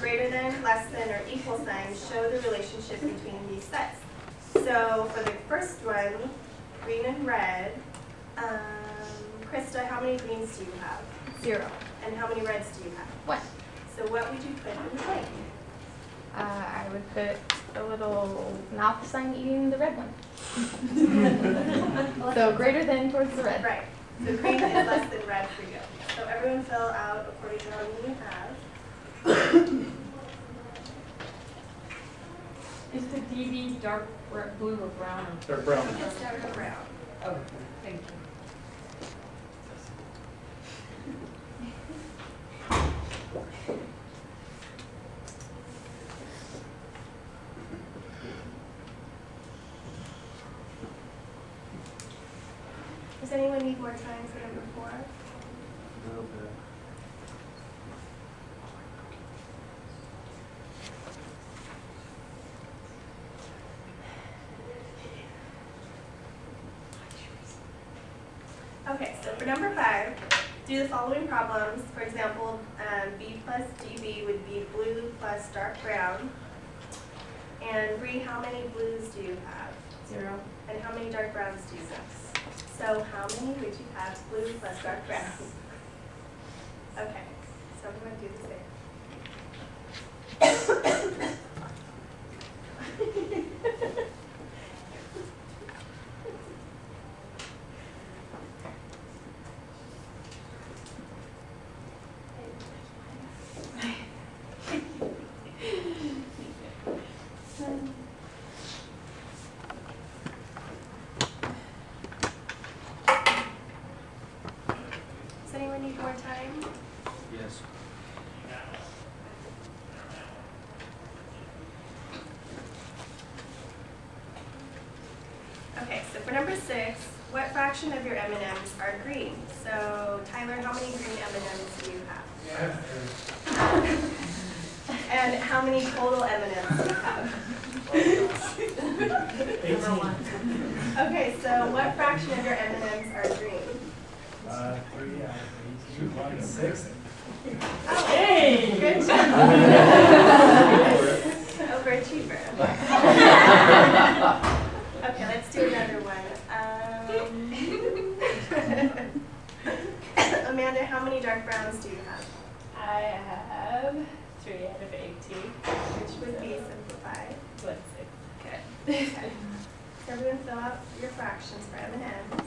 greater than, less than, or equal signs show the relationship between these sets. So for the first one, green and red, Krista, how many greens do you have? 0. And how many reds do you have? 1. So what would you put in the blank? I would put a little mouth sign eating the red one. So greater than towards the red. Right. So green is less than red for you. So everyone fill out according to how many you have. Is the DB dark blue or brown? Dark brown. It's dark brown. Oh, thank you. Does anyone need more time for number 4? A little bit. Okay, so for number 5, do the following problems. For example, B plus DB would be blue plus dark brown. And Bree, how many blues do you have? 0. And how many dark browns do you have? So how many would you have blue plus dark brown? Okay, so I'm going to do the same. Does anyone need more time? Yes. Okay, so for number 6, what fraction of your M&Ms are green? So Tyler, how many green M&Ms do you have? And how many total M&Ms do you have? 18. Okay, so what fraction of your M&Ms are green? 3 out of 18. 1, 6. Oh, Hey! good job. Overachiever. Okay, let's do another one. Amanda, how many dark browns do you have? I have 3 out of 18. Which would be simplified. Let's see. Good. Okay. So everyone fill out your fractions for M&Ms.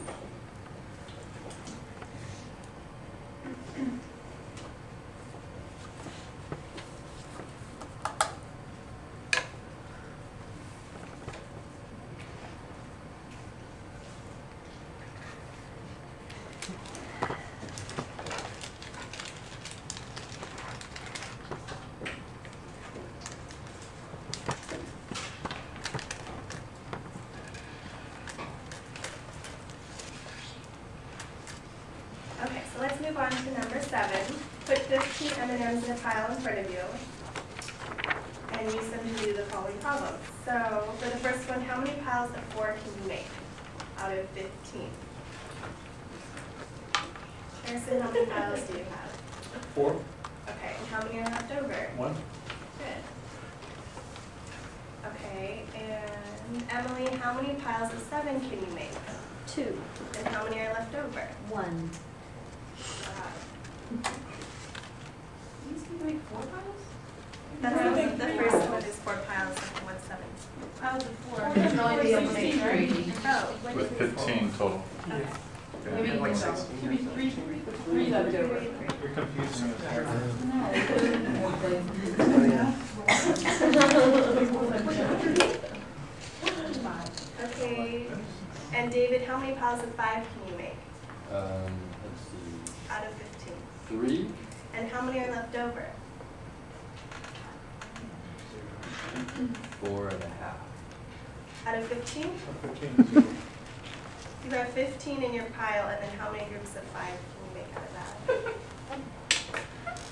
Okay, so let's move on to number 7. Put 15 M&Ms in a pile in front of you and use them to do the following problems. So for the first one, how many piles of 4 can you make out of 15? Harrison, how many piles do you have? 4. Okay, and how many are left over? 1. Good. Okay, and Emily, how many piles of 7 can you make? 2. And how many are left over? 1. You said you make 4 piles? That's the first one is 4 piles and 1 7. Piles of 4. There's only the able to make 3. Oh, what With did you say? 15 total. Okay. Maybe Yeah, like 6. should be 3 left over. You're confusing us here. Okay, and David, how many piles of 5 can you make Let's see, out of 15? 3, And how many are left over? 4.5. Out of 15? 15. You have 15 in your pile, and then how many groups of 5 can you make out of that?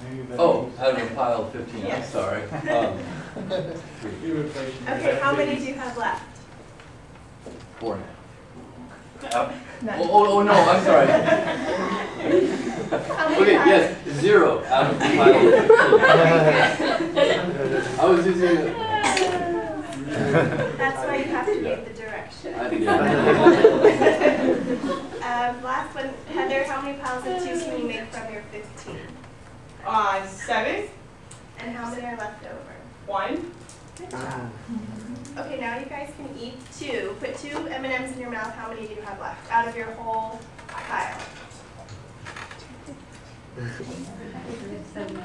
Maybe that Oh, means- out of a pile of 15, I'm Yes. sorry. 3. You inflation. Okay, how many do you have left? 4.5. None. Oh, no, I'm sorry. How many Okay, piles? yes, 0 out of a pile of 15. Okay, good. I was using it. That's why you have to read the direction. Yeah. Last one, Heather, how many piles of 2 can you make from your 15? 7. And how many are left over? 1. Good job. Okay, now you guys can eat 2. Put 2 M&Ms in your mouth. How many do you have left out of your whole pile?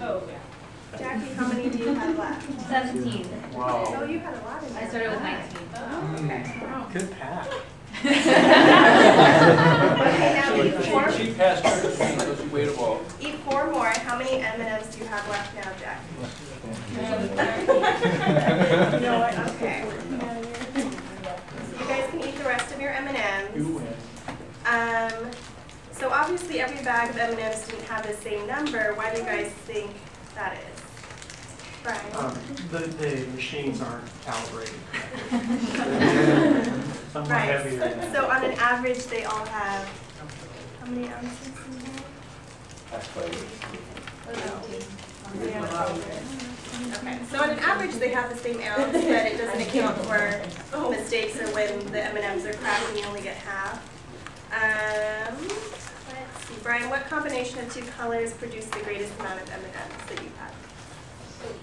Oh, yeah. Jackie, how many do you have left? 17. Wow. Oh, you had a lot in there. I started with 19. Oh, okay. Good pack. Okay, now eat 4. She passed her, so she weighed a ball. Eat 4 more. How many M&Ms do you have left now, Jackie? You know what? Okay. So you guys can eat the rest of your M&Ms. You win. So obviously every bag of M&Ms didn't have the same number. Why do you guys think that is? Brian? The machines aren't calibrated. Some are Right. heavier. So on an average, they all have, how many ounces in here? That's right. Okay, so on an average, they have the same ounce, but it doesn't account for mistakes or when the M&Ms are cracked and you only get half. Let's see, Brian, what combination of 2 colors produced the greatest amount of M&Ms that you've had?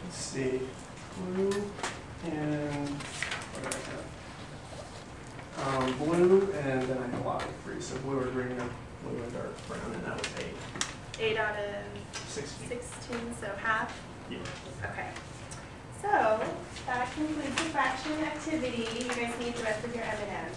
Let's see, blue and what did I have? Blue, and then I had a lot of 3, so blue or green, or blue and dark brown, and that was 8. 8 out of 16. 16, so half? Yeah. Okay. So that concludes the fraction activity. You guys need the rest of your M&Ms.